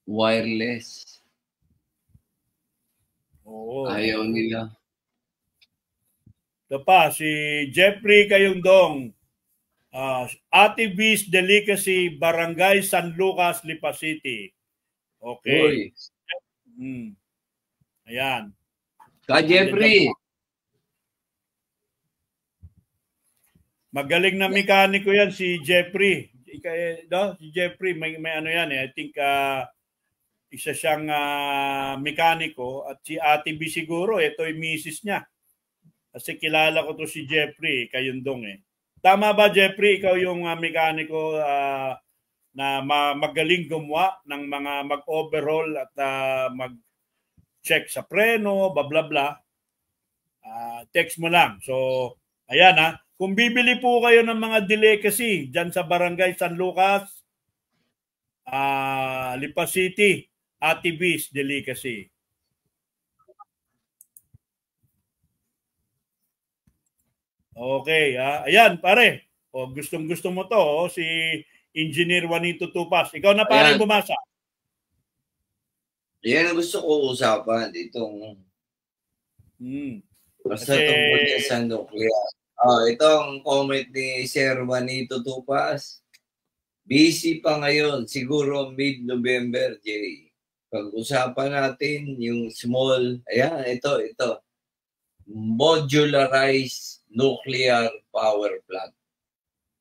Wireless. Oo. Ayaw nila. Ito pa, si Jeffrey Kayundong. Ate B's Delicacy, Barangay San Lucas, Lipa City. Okay. Ayan. Ka Jeffrey. Magaling na mekaniko yan si Jeffrey. Si Jeffrey may ano yan I think isa siyang mekaniko at si Ate B siguro ito yung misis niya. Kasi kilala ko to si Jeffrey Kayundong Tama ba Jeffrey, ikaw yung mekaniko na magaling gumawa ng mga mag-overhaul at mag-check sa preno, blah blah blah. Text mo lang. So ayan kung bibili po kayo ng mga delicacy dyan sa Barangay San Lucas, Lipa City, Ate B's Delicacy. Okay, ayan pare. Gustong-gusto mo to, si Engineer Juanito Tupas. Ikaw na pare bumasa. Yan ang gusto ko usapan itong basta tungkol sa nuclear. Itong comment ni Sir Juanito Tupas. Busy pa ngayon, siguro mid-November, Jay. Pag-usapan natin yung small, ito. Modularized nuclear power plant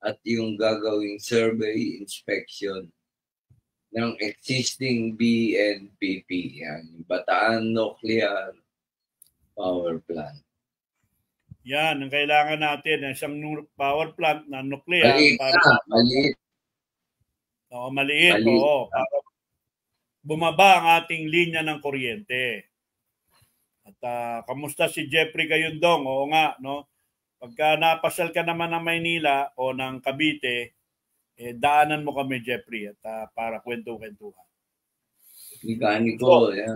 at yung gagawing survey inspection ng existing BNPP, yan, Bataan Nuclear Power Plant. Yan, ang kailangan natin, isang power plant na nuclear. Maliit. Oo, maliit. Maliit. Oo, para bumaba ang ating linya ng kuryente. At kamusta si Jeffrey Gayundong? Oo nga, no? Pagka napasyal ka naman ng Maynila o ng Cavite, daanan mo kami, Jeffrey, at para kwento-kwentuhan. Mekaniko, yan.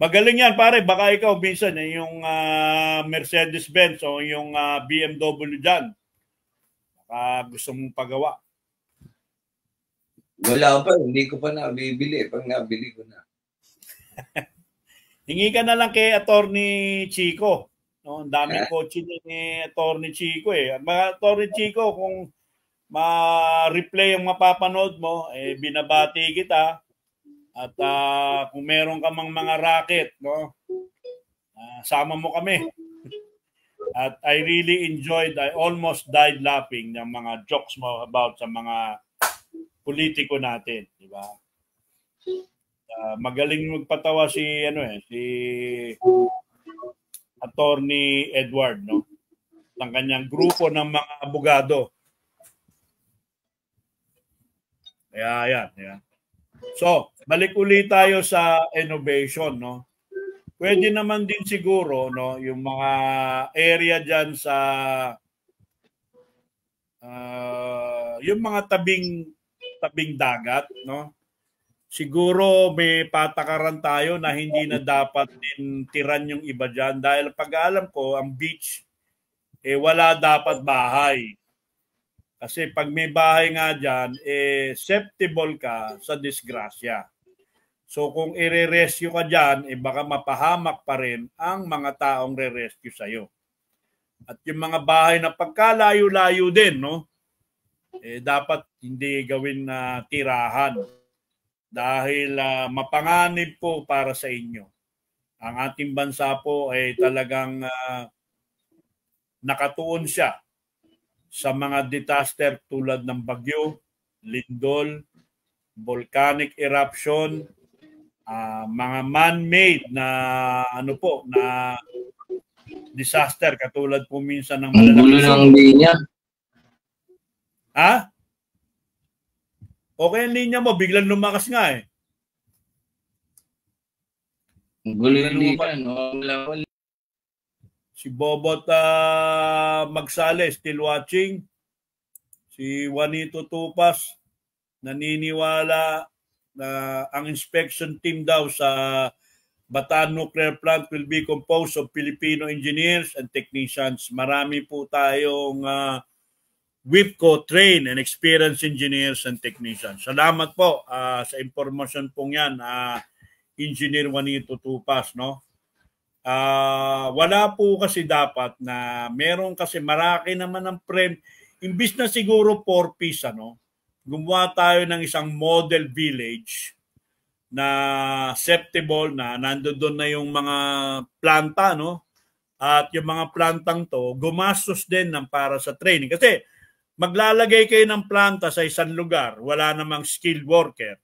Magaling yan, pare. Baka ikaw, minsan, yung Mercedes-Benz o yung BMW dyan. Baka gusto mong pagawa. Wala pa, hindi ko pa nabibili. Pag nabili ko na. Hingi ka na lang kay Attorney Chico. No, ang daming kotse ni Attorney Chico eh. Attorney Chico, kung ma-replay yung mapapanood mo, binabati kita. At kung meron ka mang mga racket, no, sama mo kami. At I really enjoyed, I almost died laughing ng mga jokes mo about sa mga politiko natin, di ba? Magaling magpatawa si Attorney Edward, no? Ng kanyang grupo ng mga abogado. Kaya yan. So, balik ulit tayo sa innovation, no? Pwede naman din siguro, no, yung mga area diyan sa yung mga tabing dagat, no? Siguro may patakaran tayo na hindi na dapat din tiran yung iba dyan dahil pag-alam ko, ang beach, wala dapat bahay. Kasi pag may bahay nga dyan, susceptible ka sa disgrasya. So kung i-rescue ka dyan, baka mapahamak pa rin ang mga taong re-rescue sa'yo. At yung mga bahay na pagkalayo-layo din, no? Dapat hindi gawin na tirahan. Dahil mapanganib po para sa inyo. Ang ating bansa po ay talagang nakatuon siya sa mga disaster tulad ng bagyo, lindol, volcanic eruption, mga man-made na na disaster katulad po minsan ng malalaking ng linya. Ha? Okay ang linya mo, biglang lumakas nga eh. Gulo yung linya, no? Si Bobot Magsales, still watching. Si Juanito Tupas, naniniwala na ang inspection team daw sa Bataan Nuclear Plant will be composed of Filipino engineers and technicians. Marami po tayong WIPCO trained and experienced engineers and technicians. Salamat po sa impormasyon pong yan, Engineer Juanito Tupas, no? Wala po kasi dapat na meron kasi maraki naman ang frame. Imbis na siguro 4-piece, gumawa tayo ng isang model village na acceptable na nandoon na yung mga planta, no? At yung mga plantang to, gumastos din ng para sa training. Kasi maglalagay kayo ng planta sa isang lugar, wala namang skilled worker.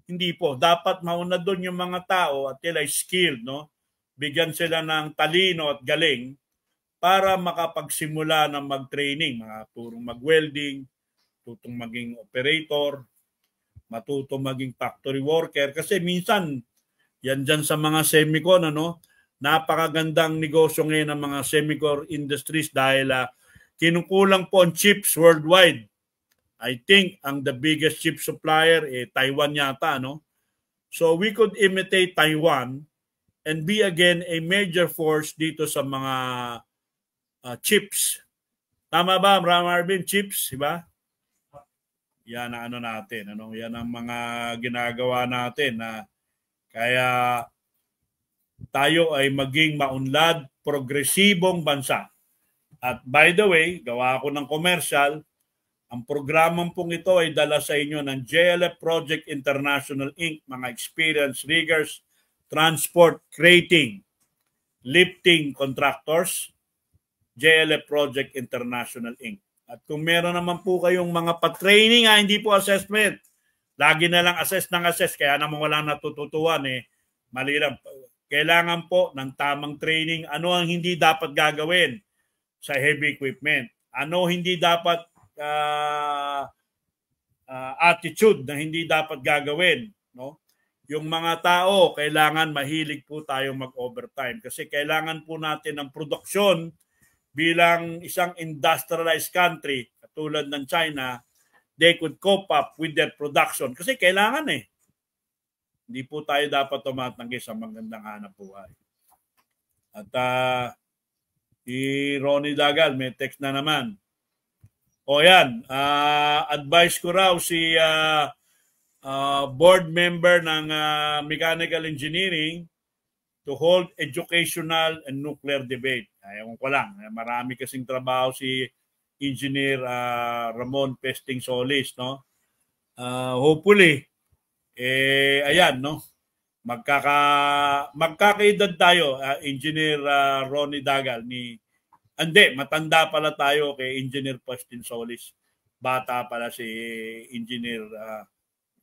Hindi po. Dapat mauna doon yung mga tao at sila skilled, no? Bigyan sila ng talino at galing para makapagsimula ng mag-training. Turong mag-welding, tutong maging operator, matutong maging factory worker. Kasi minsan, yan dyan sa mga semicon, napakagandang negosyo ngayon ng mga semicon industries dahil kinukulang po ang chips worldwide. I think ang the biggest chip supplier Taiwan yata, no? So we could imitate Taiwan and be again a major force dito sa mga chips. Tama ba, Marvin? Chips, di ba? Yan ang natin, Yan ang mga ginagawa natin na kaya tayo ay maging maunlad, progresibong bansa. At by the way, gawa ako ng commercial. Ang programang pong ito ay dala sa inyo ng JLF Project International Inc., mga experienced riggers, transport, crating, lifting contractors, JLF Project International Inc. At kung meron naman po kayong mga pa-training, hindi po assessment. Lagi na lang assess, kaya naman walang natututuan mali lang. Kailangan po ng tamang training. Ano ang hindi dapat gagawin sa heavy equipment? Ano hindi dapat attitude na hindi dapat gagawin, no? Yung mga tao, kailangan mahilig po tayong mag-overtime kasi kailangan po natin ng produksyon bilang isang industrialized country katulad ng China. They could cope up with their production kasi kailangan eh. Hindi po tayo dapat tumatanggi sa magandang hanap buhay. At Ronnie Dagal, may text na naman. O yan, advice ko raw si board member ng mechanical engineering to hold educational and nuclear debate. Ayaw ko lang. Marami kasing trabaho si Engineer Ramon Pesting Solis, no? Hopefully, ayan, no? Magkakaedad tayo, Engineer Ronnie Dagal hindi, matanda pala tayo kay Engineer Pesting Solis. Bata pala si Engineer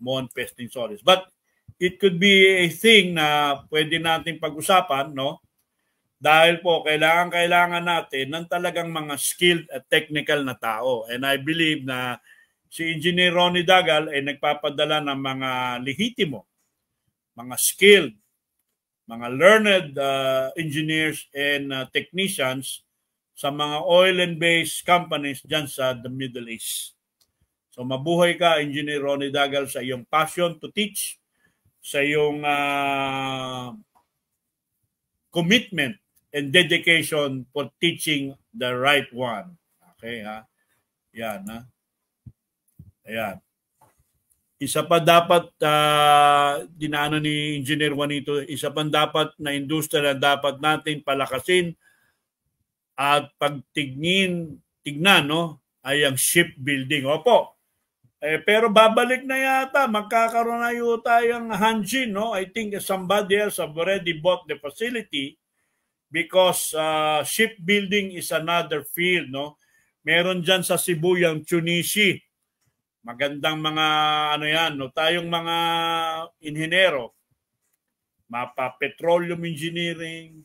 Mon Pesting Solis. But it could be a thing na pwede nating pag-usapan, no? Dahil po kailangan natin ng talagang mga skilled at technical na tao. And I believe na si Engineer Ronnie Dagal ay nagpapadala ng mga lehitimo, mga skilled, mga learned engineers and technicians sa mga oil and base companies dyan sa the Middle East. So mabuhay ka, Engineer Ronnie Dagal, sa iyong passion to teach, sa iyong commitment and dedication for teaching the right one. Okay, ha? Yan, ha? Ayan. Isa pa dapat, dinaanan ni Engineer Juanito, isa pa dapat na industriya na dapat natin palakasin at tignan, no, ay ang shipbuilding. Opo. Pero babalik na yata, magkakaroon na yun tayong Hanjin, no? I think somebody else have already bought the facility because shipbuilding is another field, no? Meron dyan sa Cebu yung Chunishi. Magandang mga ano yan, no? Tayong mga inhinero, petroleum engineering,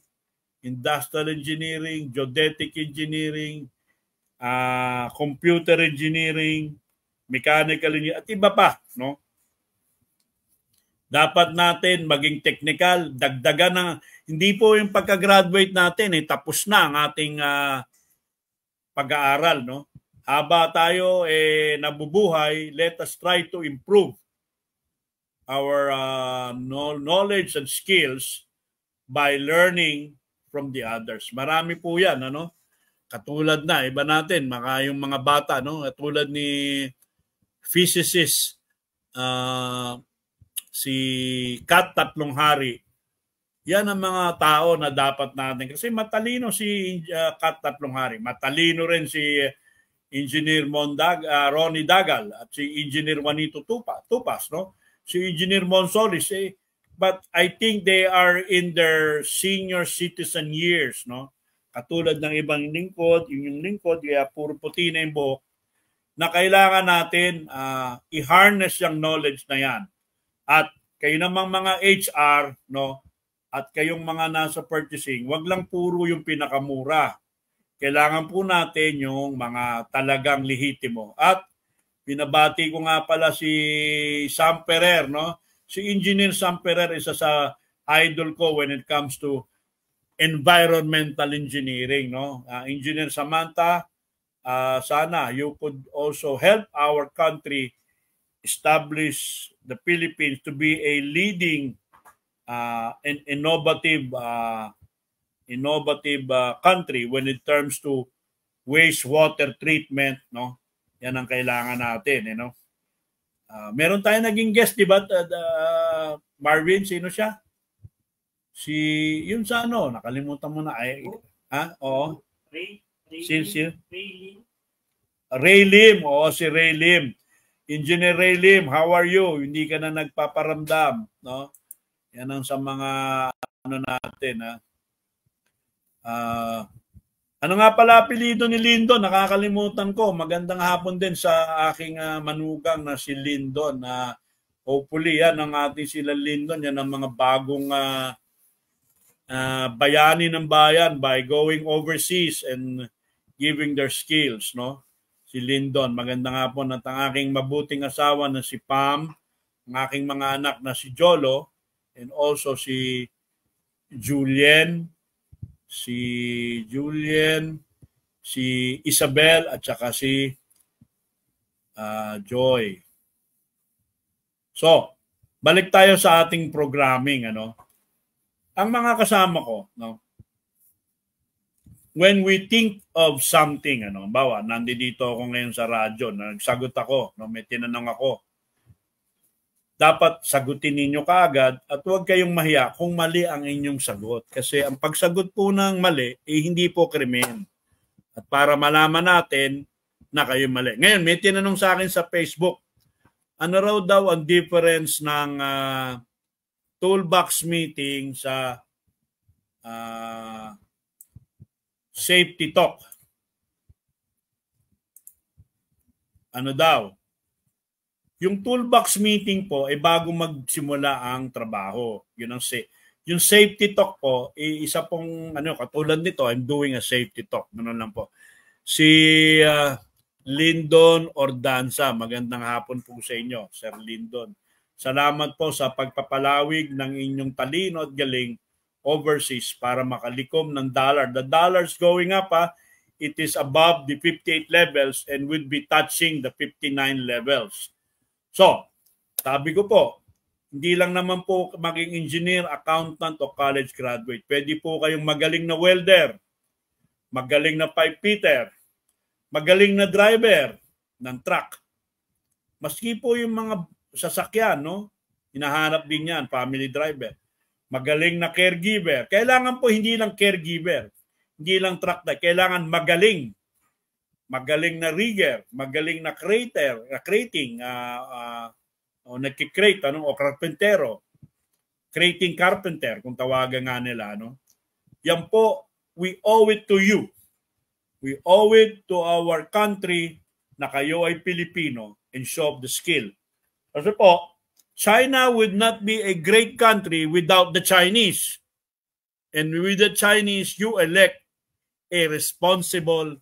industrial engineering, geodetic engineering, computer engineering, mechanical engineering, at iba pa, no? Dapat natin maging technical, dagdagan ng, hindi po yung pagka-graduate natin, tapos na ang ating pag-aaral, no? Haba tayo nabubuhay, let us try to improve our knowledge and skills by learning from the others. Marami po yan, ano? Katulad na, iba natin, yung mga bata, no? Katulad ni physicist si Kat Tatlonghari. Yan ang mga tao na dapat natin. Kasi matalino si Kat Tatlonghari. Matalino rin si Engineer Ronnie Dagal at si Engineer Juanito Tupas, no? Si Engineer Mon Solis, but I think they are in their senior citizen years, no? Katulad ng ibang lingkod, yung lingkod, kaya puro puti na yung buhok, na kailangan natin i-harness yung knowledge na yan. At kayo namang mga HR, no? At kayong mga nasa purchasing, wag lang puro yung pinakamura. Kailangan po natin yung mga talagang lehitimo. At binabati ko nga pala si Sam Ferrer, no? Si Engineer Sam Ferrer, isa sa idol ko when it comes to environmental engineering, no? Engineer Samantha, sana you could also help our country establish the Philippines to be a leading and innovative country when it comes to wastewater treatment, no? Yan ang kailangan natin, no? Meron tayong naging guest, di ba? Marvin, sino siya? Yun sa ano, nakalimutan mo na. Oo. Ray Lim. Oo, si Ray Lim. Engineer Ray Lim, how are you? Hindi ka na nagpaparamdam, no? Yan ang sa mga ano natin, ha? Ano nga pala apelyido ni Lindon? Nakakalimutan ko. Magandang hapon din sa aking manugang na si Lindon. Hopefully, yan ang ating sila Lindon. Yan ang mga bagong bayani ng bayan by going overseas and giving their skills, no? si Lyndon. Magandang hapon at ang aking mabuting asawa na si Pam, ang aking mga anak na si Jolo, and also si Julien, si Isabel, at saka si Joy. So, balik tayo sa ating programming, ano. Ang mga kasama ko, no, when we think of something, ano, bawa, nandito ako ngayon sa radyo, nagsagot ako, no, may tinanong ako, dapat sagutin ninyo kaagad at huwag kayong mahiya kung mali ang inyong sagot. Kasi ang pagsagot po ng mali, hindi po krimen. At para malaman natin na kayo mali. Ngayon, may tinanong sa akin sa Facebook, ano raw daw ang difference ng toolbox meeting sa safety talk? Ano daw? Yung toolbox meeting po ay bago magsimula ang trabaho. Yun ang yung safety talk po, isa pong katulad nito, I'm doing a safety talk. Ganun lang po. Si Lyndon Ordanza, magandang hapon po sa inyo, Sir Lyndon. Salamat po sa pagpapalawig ng inyong talino at galing overseas para makalikom ng dollar. The dollar's going up, it is above the 58 levels and will be touching the 59 levels. So, sabi ko po, hindi lang naman po maging engineer, accountant o college graduate. Pwede po kayong magaling na welder, magaling na pipe fitter, magaling na driver ng truck. Maski po yung mga sasakyan, no? Hinahanap din yan, family driver. Magaling na caregiver. Kailangan po hindi lang caregiver, hindi lang truck driver. Kailangan magaling. Magaling na rigger, magaling na crating, nagkikrate, o carpentero. Crating carpenter, kung tawagan nga nila, no? Yan po, we owe it to you. We owe it to our country na kayo ay Pilipino and show the skill. Kasi po, China would not be a great country without the Chinese. And with the Chinese, you elect a responsible,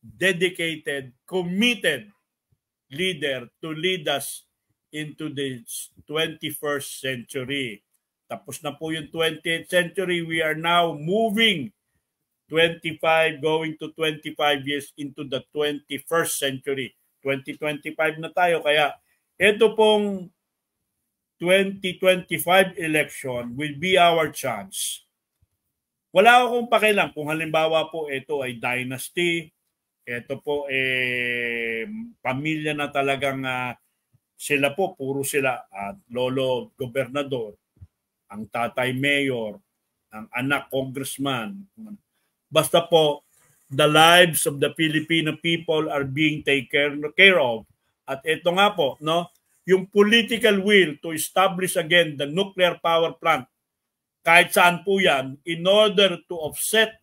dedicated, committed leader to lead us into the 21st century. Tapos na po yung 20th century. We are now moving 25 going to 25 years into the 21st century. 2025 na tayo. Kaya ito pong 2025 election will be our chance. Wala akong pakialam kung halimbawa po ito ay dynasty, ito po pamilya na talagang sila po, puro sila at lolo gobernador, ang tatay mayor, ang anak congressman. Basta po, the lives of the Filipino people are being taken care of. At ito nga po, no, yung political will to establish again the nuclear power plant, kahit saan po yan, in order to offset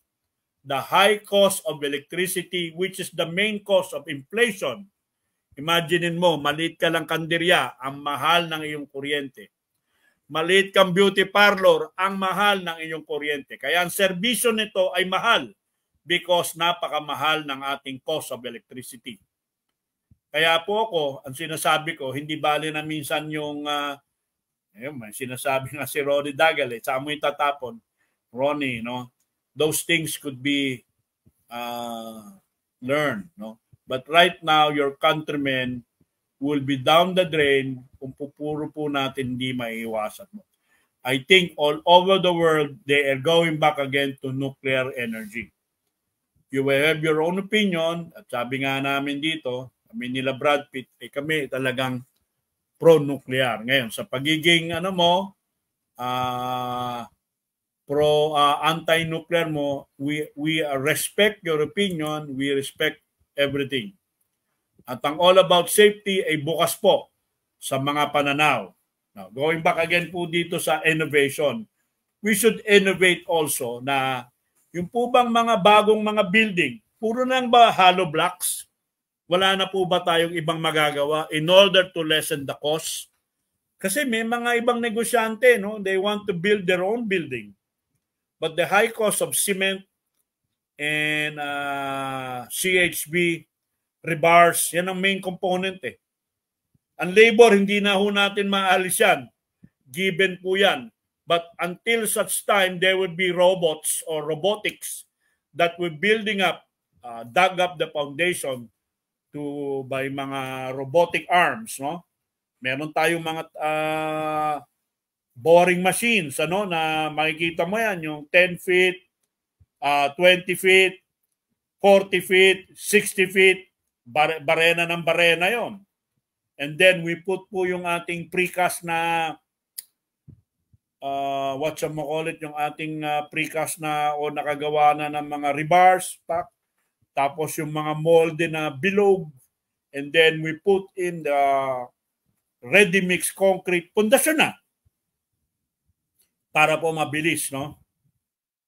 the high cost of electricity, which is the main cause of inflation. Imaginein mo, maliit ka lang kandirya, ang mahal ng iyong kuryente. Maliit kang beauty parlor, ang mahal ng iyong kuryente. Kaya ang serbisyo nito ay mahal because napakamahal ng ating cost of electricity. Kaya po ako, ang sinasabi ko, hindi bali na minsan yung, may sinasabi nga si Ronnie Dagal, saan mo itatapon? Ronnie, no? Those things could be learned, no? But right now, your countrymen will be down the drain kung pupuro po natin hindi maiiwasan mo. I think all over the world, they are going back again to nuclear energy. You will have your own opinion, at sabi nga namin dito, kami nila Brad Pitt, kami talagang pro-nuclear. Ngayon, sa pagiging anti-nuclear mo, we respect your opinion, we respect everything. At ang all about safety ay bukas po sa mga pananaw. Now, going back again po dito sa innovation, we should innovate also na yung po bang mga bagong mga building, puro nang ba hollow blocks? Wala na po ba tayong ibang magagawa in order to lessen the cost? Kasi may mga ibang negosyante, no? They want to build their own building. But the high cost of cement and CHB rebars, yan ang main component eh. Ang labor, hindi na ho natin maalis yan. Given po yan. But until such time, there would be robots or robotics that we're building up, dug up the foundation by mga robotic arms, no? Meron tayong mga boring machines, ano, na makikita mo yan, yung 10 feet, 20 feet, 40 feet, 60 feet, barena ng barena yon. And then we put po yung ating precast na yung ating precast na o nakagawa na ng mga rebars, tapos yung mga molde na bilog, and then we put in the ready mix concrete pundasyon na para po mabilis, no?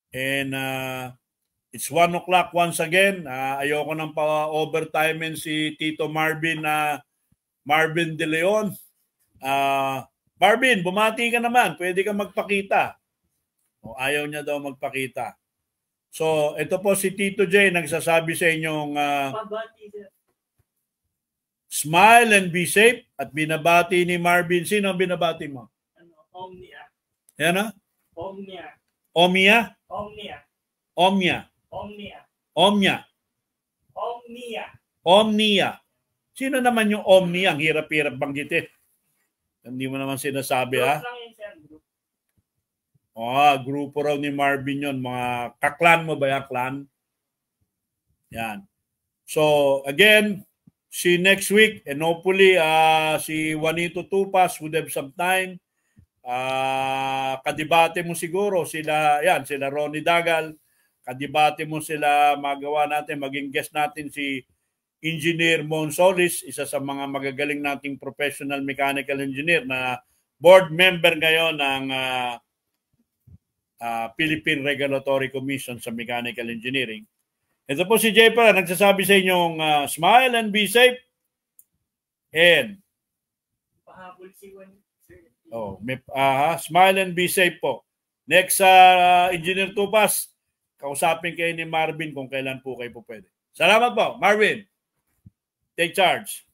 And it's 1 o'clock once again. Ayoko nang pa-overtime si Tito Marvin Marvin De Leon. Marvin, bumati ka naman. Pwede ka magpakita. O, ayaw niya daw magpakita. So, ito po si Tito J nagsasabi sa inyong smile and be safe. At binabati ni Marvin. Sino ang binabati mo? Omnia. Yan na? Omnia. Omia? Omnia. Omnia. Omnia. Omnia. Omnia. Omnia. Sino naman yung Omnia? Ang hirap-hirap banggitin. Hindi mo naman sinasabi, ha? Grupo raw ni Marvin yun. Mga kaklan mo ba yung clan? Yan. So, again, see next week. And hopefully, si Juanito Tupas would have some time. Kadibate mo siguro sila Ronnie Dagal. Kadibate mo sila, magawa natin, maging guest natin si Engineer Mon Solis, isa sa mga magagaling nating professional mechanical engineer na board member ngayon ng Philippine Regulatory Commission sa Mechanical Engineering. Ito po si Jay para nagsasabi sa inyong smile and be safe. And pahabol si Juan. Smile and be safe po. Next, Engineer Tupas, kausapin kayo ni Marvin kung kailan po kayo po pwede. Salamat po, Marvin. Take charge.